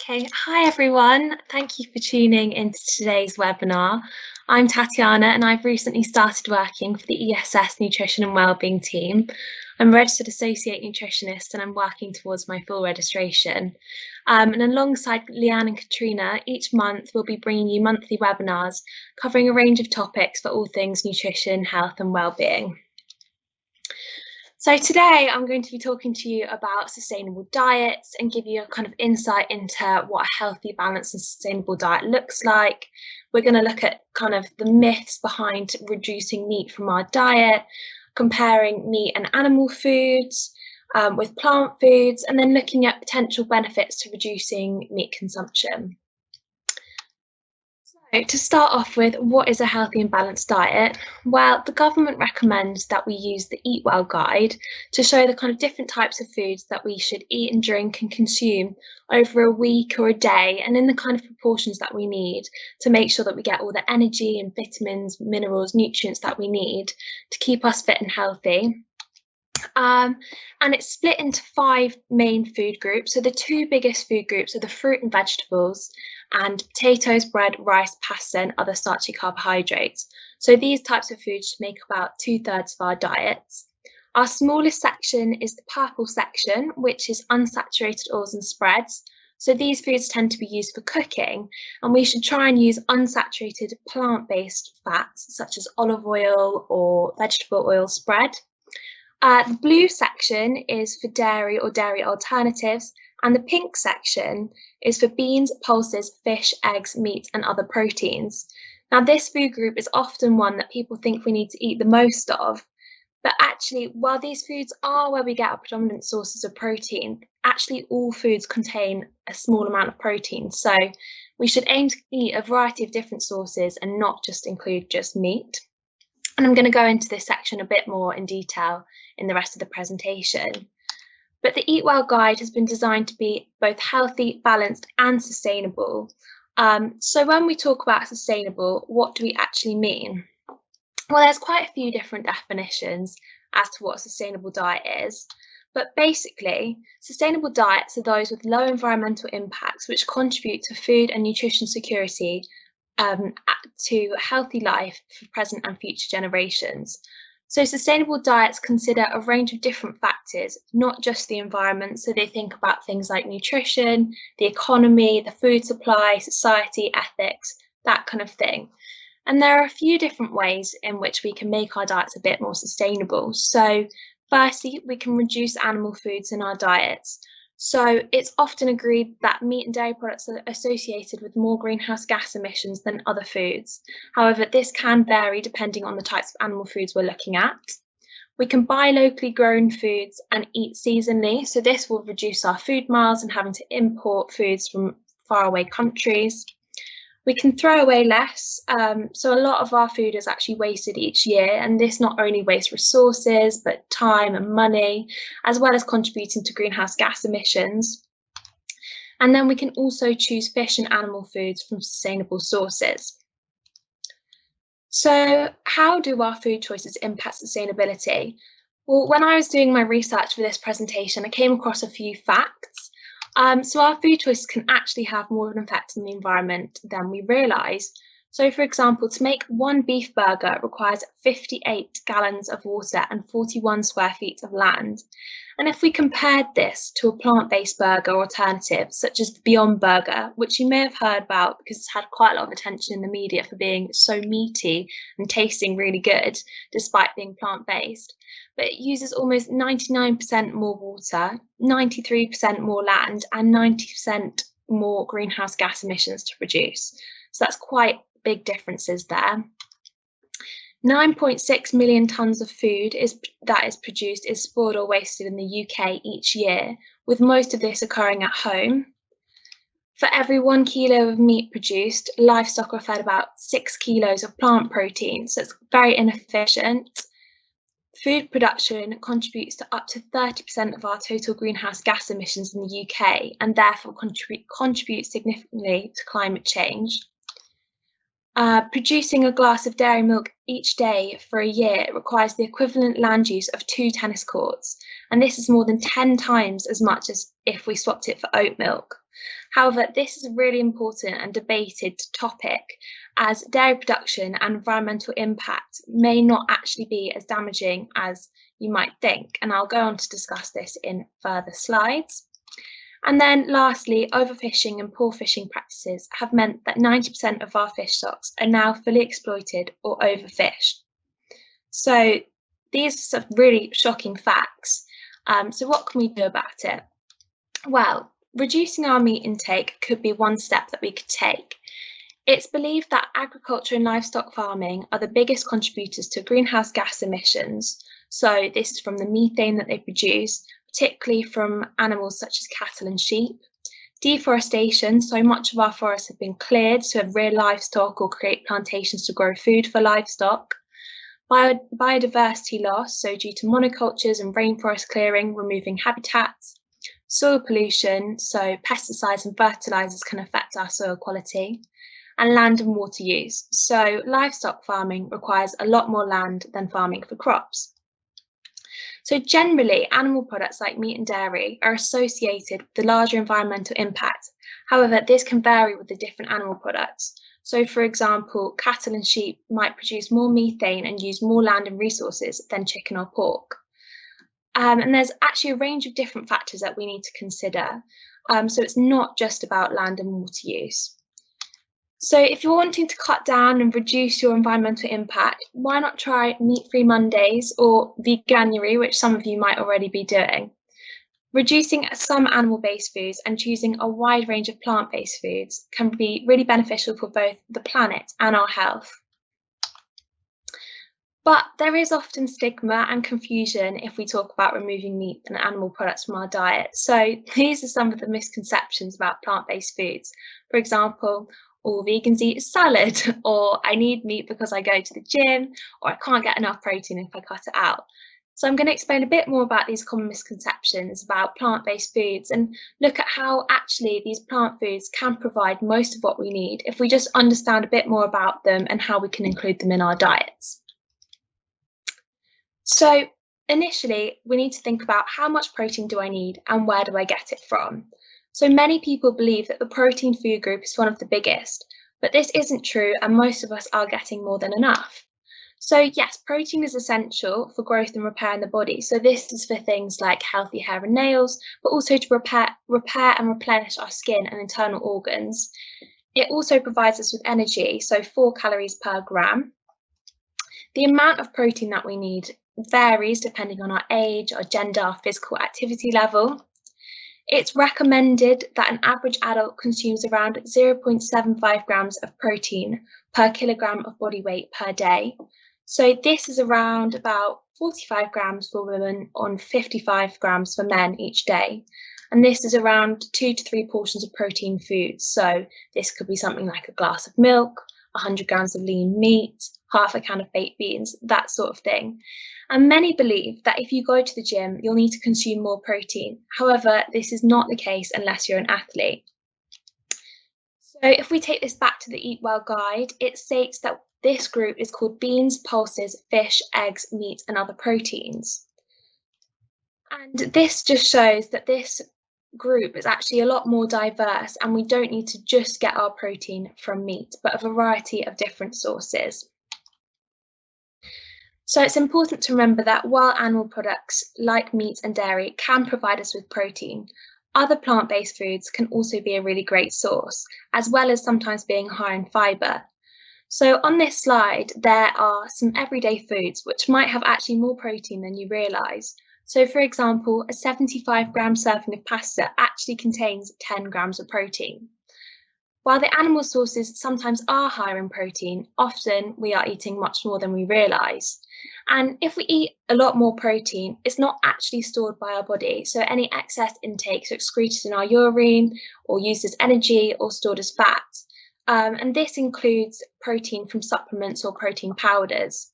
Okay, hi everyone. Thank you for tuning into today's webinar. I'm Tatiana and I've recently started working for the ESS Nutrition and Wellbeing team. I'm a registered associate nutritionist and I'm working towards my full registration. And alongside Leanne and Katrina, each month we'll be bringing you monthly webinars covering a range of topics for all things nutrition, health and wellbeing. So today I'm going to be talking to you about sustainable diets and give you a kind of insight into what a healthy, balanced and sustainable diet looks like. We're going to look at kind of the myths behind reducing meat from our diet, comparing meat and animal foods with plant foods, and then looking at potential benefits to reducing meat consumption. To start off with, what is a healthy and balanced diet? Well, the government recommends that we use the Eat Well guide to show the kind of different types of foods that we should eat and drink and consume over a week or a day, and in the kind of proportions that we need to make sure that we get all the energy and vitamins, minerals, nutrients that we need to keep us fit and healthy. And it's split into 5 main food groups. So the 2 biggest food groups are the fruit and vegetables and potatoes, bread, rice, pasta and other starchy carbohydrates. So these types of foods should make about 2/3 of our diets. Our smallest section is the purple section, which is unsaturated oils and spreads. So these foods tend to be used for cooking, and we should try and use unsaturated plant-based fats such as olive oil or vegetable oil spread. The blue section is for dairy or dairy alternatives, and the pink section is for beans, pulses, fish, eggs, meat, and other proteins. Now, this food group is often one that people think we need to eat the most of, but actually, while these foods are where we get our predominant sources of protein, actually all foods contain a small amount of protein. So we should aim to eat a variety of different sources and not just include just meat. And I'm going to go into this section a bit more in detail in the rest of the presentation. But the Eat Well guide has been designed to be both healthy, balanced and sustainable. So when we talk about sustainable, what do we actually mean? Well, there's quite a few different definitions as to what a sustainable diet is. But basically, sustainable diets are those with low environmental impacts which contribute to food and nutrition security to a healthy life for present and future generations. So sustainable diets consider a range of different factors, not just the environment. So they think about things like nutrition, the economy, the food supply, society, ethics, that kind of thing. And there are a few different ways in which we can make our diets a bit more sustainable. So firstly, we can reduce animal foods in our diets. So it's often agreed that meat and dairy products are associated with more greenhouse gas emissions than other foods. However, this can vary depending on the types of animal foods we're looking at. We can buy locally grown foods and eat seasonally. So this will reduce our food miles and having to import foods from faraway countries. We can throw away less, so a lot of our food is actually wasted each year, and this not only wastes resources, but time and money, as well as contributing to greenhouse gas emissions. And then we can also choose fish and animal foods from sustainable sources. So how do our food choices impact sustainability? Well, when I was doing my research for this presentation, I came across a few facts. So our food choices can actually have more of an effect on the environment than we realise. So for example, to make one beef burger requires 58 gallons of water and 41 square feet of land. And if we compared this to a plant-based burger alternative, such as the Beyond Burger, which you may have heard about because it's had quite a lot of attention in the media for being so meaty and tasting really good, despite being plant-based. But it uses almost 99% more water, 93% more land, and 90% more greenhouse gas emissions to produce. So that's quite big differences there. 9.6 million tonnes of food that is produced is spoiled or wasted in the UK each year, with most of this occurring at home. For every 1 kilo of meat produced, livestock are fed about 6 kilos of plant protein, so it's very inefficient. Food production contributes to up to 30% of our total greenhouse gas emissions in the UK and therefore contributes significantly to climate change. Producing a glass of dairy milk each day for a year requires the equivalent land use of 2 tennis courts, and this is more than 10 times as much as if we swapped it for oat milk. However, this is a really important and debated topic, as dairy production and environmental impact may not actually be as damaging as you might think, and I'll go on to discuss this in further slides. And then lastly, overfishing and poor fishing practices have meant that 90% of our fish stocks are now fully exploited or overfished. So these are some really shocking facts. So what can we do about it? Well, reducing our meat intake could be one step that we could take. It's believed that agriculture and livestock farming are the biggest contributors to greenhouse gas emissions. So this is from the methane that they produce, particularly from animals such as cattle and sheep. Deforestation, so much of our forests have been cleared to rear livestock or create plantations to grow food for livestock. Biodiversity loss, so due to monocultures and rainforest clearing, removing habitats. Soil pollution, so pesticides and fertilizers can affect our soil quality. And land and water use, so livestock farming requires a lot more land than farming for crops. So generally, animal products like meat and dairy are associated with the larger environmental impact. However, this can vary with the different animal products. So for example, cattle and sheep might produce more methane and use more land and resources than chicken or pork. And there's actually a range of different factors that we need to consider. So it's not just about land and water use. So if you're wanting to cut down and reduce your environmental impact, why not try meat-free Mondays or veganuary, which some of you might already be doing? Reducing some animal-based foods and choosing a wide range of plant-based foods can be really beneficial for both the planet and our health. But there is often stigma and confusion if we talk about removing meat and animal products from our diet. So these are some of the misconceptions about plant-based foods. For example, all vegans eat salad, or I need meat because I go to the gym, or I can't get enough protein if I cut it out. So I'm going to explain a bit more about these common misconceptions about plant-based foods and look at how actually these plant foods can provide most of what we need if we just understand a bit more about them and how we can include them in our diets. So initially, we need to think about how much protein do I need and where do I get it from? So many people believe that the protein food group is one of the biggest, but this isn't true and most of us are getting more than enough. So yes, protein is essential for growth and repair in the body. So this is for things like healthy hair and nails, but also to repair and replenish our skin and internal organs. It also provides us with energy, so 4 calories per gram. The amount of protein that we need varies depending on our age, our gender, our physical activity level. It's recommended that an average adult consumes around 0.75 grams of protein per kilogram of body weight per day. So this is around about 45 grams for women on 55 grams for men each day. And this is around 2 to 3 portions of protein foods. So this could be something like a glass of milk, 100 grams of lean meat, half a can of baked beans, that sort of thing. And many believe that if you go to the gym, you'll need to consume more protein. However, this is not the case unless you're an athlete. So if we take this back to the Eat Well guide, it states that this group is called beans, pulses, fish, eggs, meat, and other proteins. And this just shows that this group is actually a lot more diverse and we don't need to just get our protein from meat, but a variety of different sources. So it's important to remember that while animal products like meat and dairy can provide us with protein, other plant-based foods can also be a really great source, as well as sometimes being high in fibre. So on this slide, there are some everyday foods which might have actually more protein than you realise. So for example, a 75-gram serving of pasta actually contains 10 grams of protein. While the animal sources sometimes are higher in protein, often we are eating much more than we realise. And if we eat a lot more protein, it's not actually stored by our body. So any excess intakes are excreted in our urine or used as energy or stored as fat. And this includes protein from supplements or protein powders.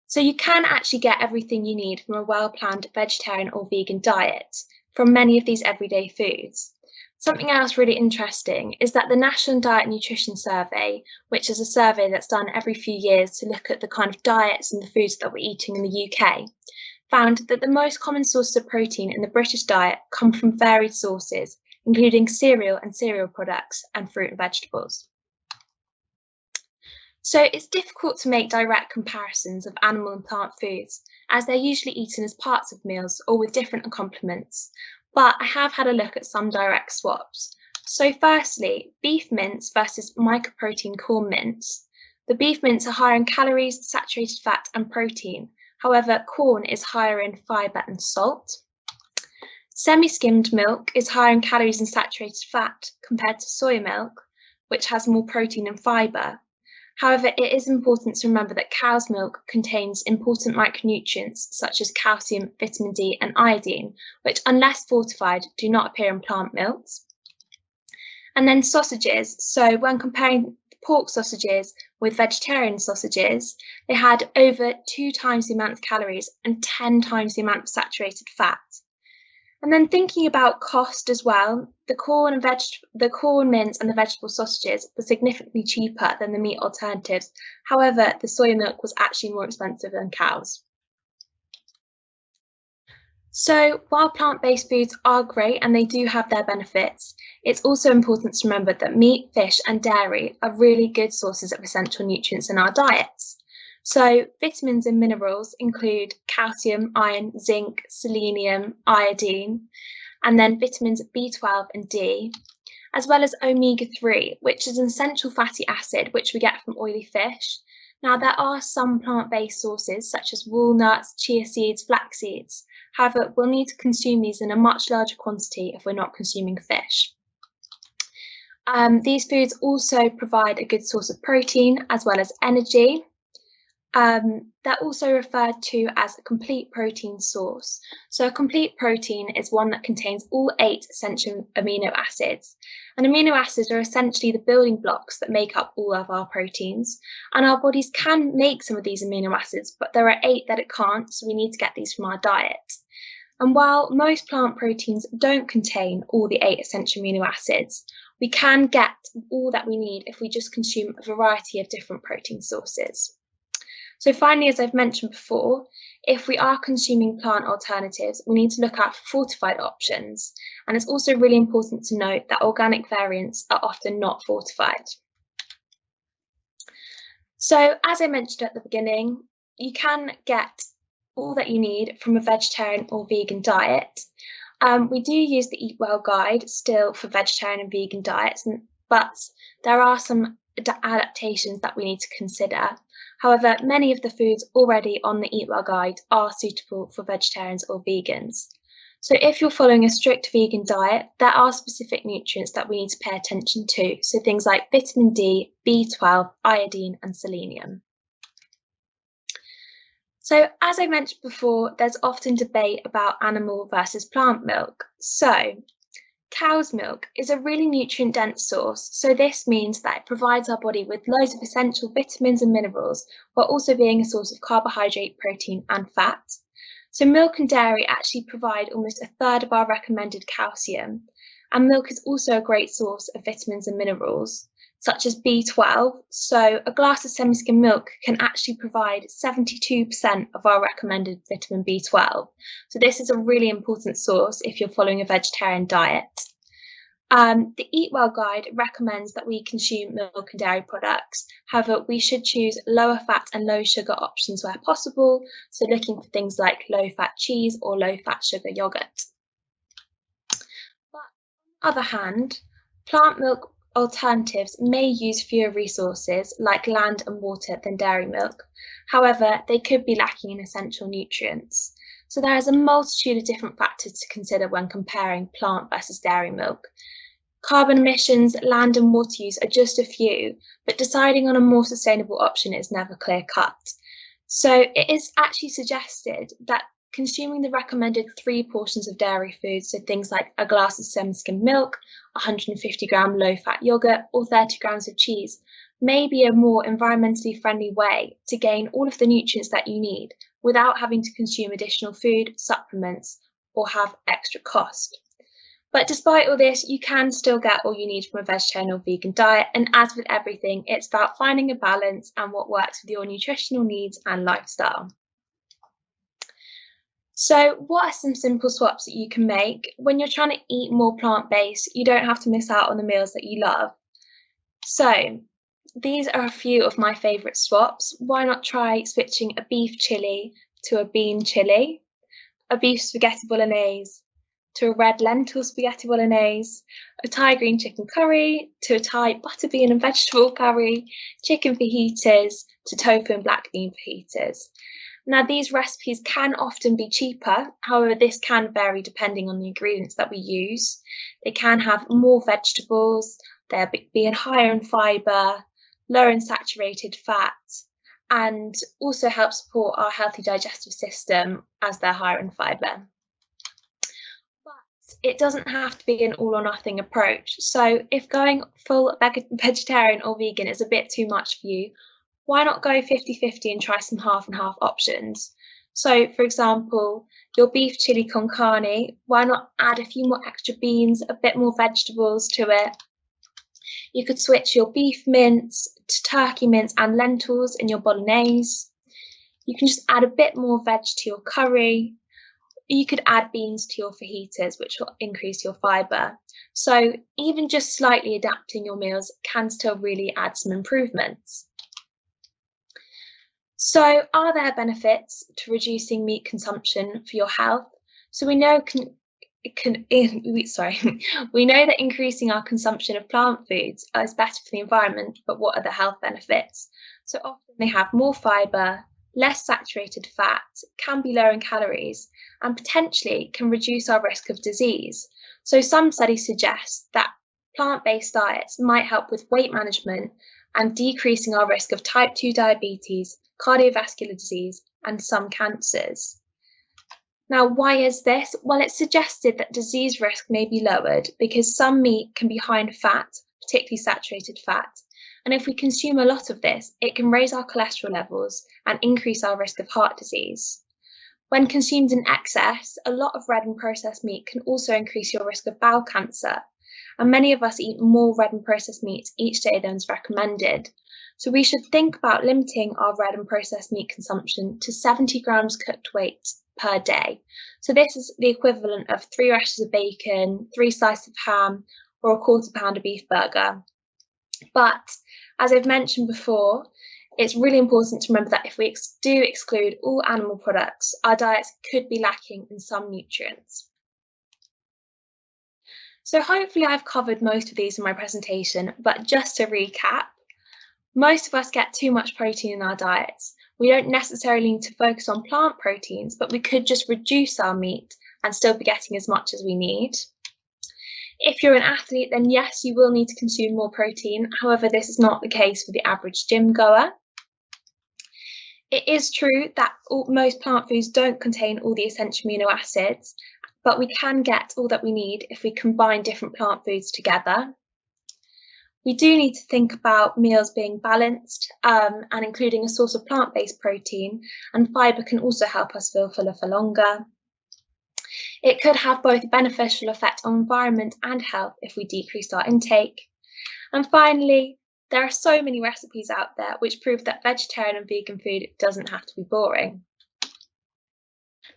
So you can actually get everything you need from a well-planned vegetarian or vegan diet from many of these everyday foods. Something else really interesting is that the National Diet and Nutrition Survey, which is a survey that's done every few years to look at the kind of diets and the foods that we're eating in the UK, found that the most common sources of protein in the British diet come from varied sources, including cereal and cereal products and fruit and vegetables. So it's difficult to make direct comparisons of animal and plant foods, as they're usually eaten as parts of meals or with different accompaniments, but I have had a look at some direct swaps. So firstly, beef mince versus mycoprotein corn mince. The beef mince are higher in calories, saturated fat and protein. However, corn is higher in fibre and salt. Semi-skimmed milk is higher in calories and saturated fat compared to soy milk, which has more protein and fibre. However, it is important to remember that cow's milk contains important micronutrients such as calcium, vitamin D and iodine, which unless fortified do not appear in plant milks. And then sausages. So when comparing pork sausages with vegetarian sausages, they had over 2 times the amount of calories and 10 times the amount of saturated fat. And then thinking about cost as well, the corn mince and the vegetable sausages were significantly cheaper than the meat alternatives. However, the soy milk was actually more expensive than cows. So while plant-based foods are great and they do have their benefits, it's also important to remember that meat, fish and dairy are really good sources of essential nutrients in our diets. So vitamins and minerals include calcium, iron, zinc, selenium, iodine, and then vitamins B12 and D, as well as omega-3, which is an essential fatty acid which we get from oily fish. Now, there are some plant-based sources such as walnuts, chia seeds, flax seeds. However, we'll need to consume these in a much larger quantity if we're not consuming fish. These foods also provide a good source of protein as well as energy. They're also referred to as a complete protein source. So a complete protein is one that contains all 8 essential amino acids. And amino acids are essentially the building blocks that make up all of our proteins. And our bodies can make some of these amino acids, but there are 8 that it can't, so we need to get these from our diet. And while most plant proteins don't contain all the 8 essential amino acids, we can get all that we need if we just consume a variety of different protein sources. So finally, as I've mentioned before, if we are consuming plant alternatives, we need to look out for fortified options. And it's also really important to note that organic variants are often not fortified. So as I mentioned at the beginning, you can get all that you need from a vegetarian or vegan diet. We do use the Eat Well guide still for vegetarian and vegan diets, but there are some adaptations that we need to consider. However, many of the foods already on the Eat Well guide are suitable for vegetarians or vegans. So if you're following a strict vegan diet, there are specific nutrients that we need to pay attention to. So things like vitamin D, B12, iodine and selenium. So as I mentioned before, there's often debate about animal versus plant milk. So cow's milk is a really nutrient-dense source, so this means that it provides our body with loads of essential vitamins and minerals, while also being a source of carbohydrate, protein and fat. So milk and dairy actually provide almost 1/3 of our recommended calcium, and milk is also a great source of vitamins and minerals, such as B12. So a glass of semi-skim milk can actually provide 72% of our recommended vitamin B12. So this is a really important source if you're following a vegetarian diet. The Eat Well guide recommends that we consume milk and dairy products. However, we should choose lower fat and low sugar options where possible. So looking for things like low fat cheese or low fat sugar yogurt. But on the other hand, plant milk alternatives may use fewer resources like land and water than dairy milk. However, they could be lacking in essential nutrients. So there is a multitude of different factors to consider when comparing plant versus dairy milk. Carbon emissions, land and water use are just a few, but deciding on a more sustainable option is never clear-cut. So it is actually suggested that consuming the recommended 3 portions of dairy food, so things like a glass of semi-skimmed milk, 150-gram low-fat yogurt, or 30 grams of cheese, may be a more environmentally friendly way to gain all of the nutrients that you need without having to consume additional food, supplements, or have extra cost. But despite all this, you can still get all you need from a vegetarian or vegan diet. And as with everything, it's about finding a balance and what works with your nutritional needs and lifestyle. So, what are some simple swaps that you can make? When you're trying to eat more plant-based, you don't have to miss out on the meals that you love. So, these are a few of my favourite swaps. Why not try switching a beef chilli to a bean chilli, a beef spaghetti bolognese to a red lentil spaghetti bolognese, a Thai green chicken curry to a Thai butter bean and vegetable curry, chicken fajitas to tofu and black bean fajitas. Now, these recipes can often be cheaper, however, this can vary depending on the ingredients that we use. They can have more vegetables, they're being higher in fibre, lower in saturated fat, and also help support our healthy digestive system as they're higher in fibre. But it doesn't have to be an all or nothing approach. So if going full vegetarian or vegan is a bit too much for you, why not go 50-50 and try some half and half options? So, for example, your beef chili con carne, why not add a few more extra beans, a bit more vegetables to it? You could switch your beef mince to turkey mince and lentils in your bolognese. You can just add a bit more veg to your curry. You could add beans to your fajitas, which will increase your fibre. So even just slightly adapting your meals can still really add some improvements. So, are there benefits to reducing meat consumption for your health? So we know we know that increasing our consumption of plant foods is better for the environment, but what are the health benefits? So often they have more fibre, less saturated fat, can be lower in calories, and potentially can reduce our risk of disease. So some studies suggest that plant-based diets might help with weight management and decreasing our risk of type 2 diabetes, cardiovascular disease, and some cancers. Now, why is this? Well, it's suggested that disease risk may be lowered because some meat can be high in fat, particularly saturated fat. And if we consume a lot of this, it can raise our cholesterol levels and increase our risk of heart disease. When consumed in excess, a lot of red and processed meat can also increase your risk of bowel cancer. And many of us eat more red and processed meats each day than is recommended. So we should think about limiting our red and processed meat consumption to 70 grams cooked weight per day. So this is the equivalent of 3 rashers of bacon, 3 slices of ham, or a quarter pound of beef burger. But as I've mentioned before, it's really important to remember that if we do exclude all animal products, our diets could be lacking in some nutrients. So hopefully I've covered most of these in my presentation, but just to recap, most of us get too much protein in our diets. We don't necessarily need to focus on plant proteins, but we could just reduce our meat and still be getting as much as we need. If you're an athlete, then yes, you will need to consume more protein. However, this is not the case for the average gym goer. It is true that most plant foods don't contain all the essential amino acids, but we can get all that we need if we combine different plant foods together. We do need to think about meals being balanced and including a source of plant-based protein, and fibre can also help us feel fuller for longer. It could have both a beneficial effect on environment and health if we decreased our intake. And finally, there are so many recipes out there which prove that vegetarian and vegan food doesn't have to be boring.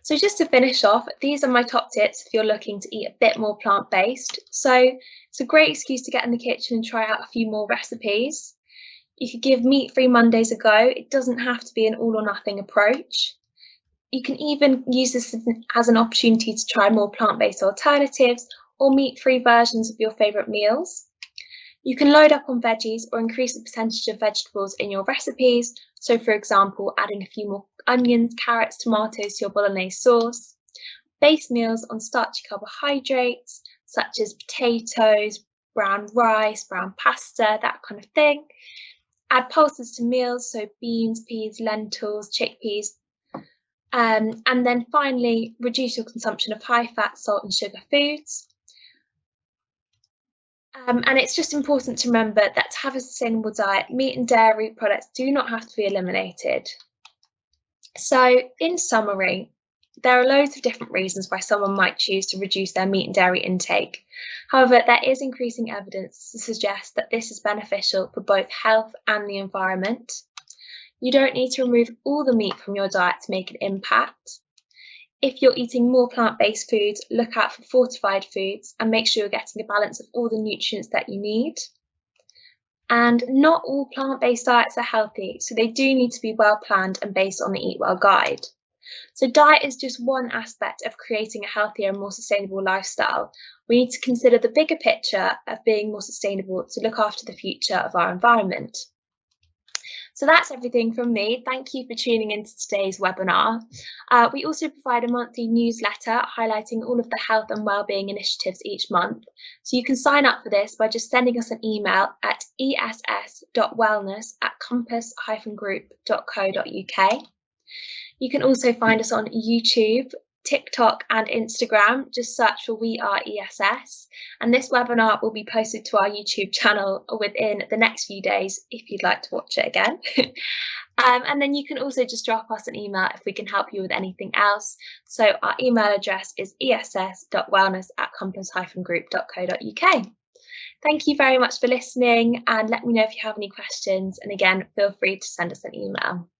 So just to finish off, these are my top tips if you're looking to eat a bit more plant-based. So it's a great excuse to get in the kitchen and try out a few more recipes. You could give meat-free Mondays a go. It doesn't have to be an all or nothing approach. You can even use this as an opportunity to try more plant-based alternatives or meat-free versions of your favourite meals. You can load up on veggies or increase the percentage of vegetables in your recipes. So for example, adding a few more onions, carrots, tomatoes to your bolognese sauce. Base meals on starchy carbohydrates, such as potatoes, brown rice, brown pasta, that kind of thing. Add pulses to meals, so beans, peas, lentils, chickpeas. And then finally, reduce your consumption of high fat, salt and sugar foods. And it's just important to remember that to have a sustainable diet, meat and dairy products do not have to be eliminated. So in summary, There are loads of different reasons why someone might choose to reduce their meat and dairy intake. However, there is increasing evidence to suggest that this is beneficial for both health and the environment. You don't need to remove all the meat from your diet to make an impact. If you're eating more plant-based foods, look out for fortified foods and make sure you're getting a balance of all the nutrients that you need. And not all plant-based diets are healthy, so they do need to be well planned and based on the Eat Well guide. So diet is just one aspect of creating a healthier and more sustainable lifestyle. We need to consider the bigger picture of being more sustainable to look after the future of our environment. So that's everything from me. Thank you for tuning into today's webinar. We also provide a monthly newsletter highlighting all of the health and wellbeing initiatives each month. So you can sign up for this by just sending us an email at ess.wellness@compass-group.co.uk. You can also find us on YouTube, TikTok and Instagram. Just search for We Are ESS. And this webinar will be posted to our YouTube channel within the next few days if you'd like to watch it again. And then you can also just drop us an email if we can help you with anything else. So our email address is ess.wellness@compass-group.co.uk. Thank you very much for listening and let me know if you have any questions. And again, feel free to send us an email.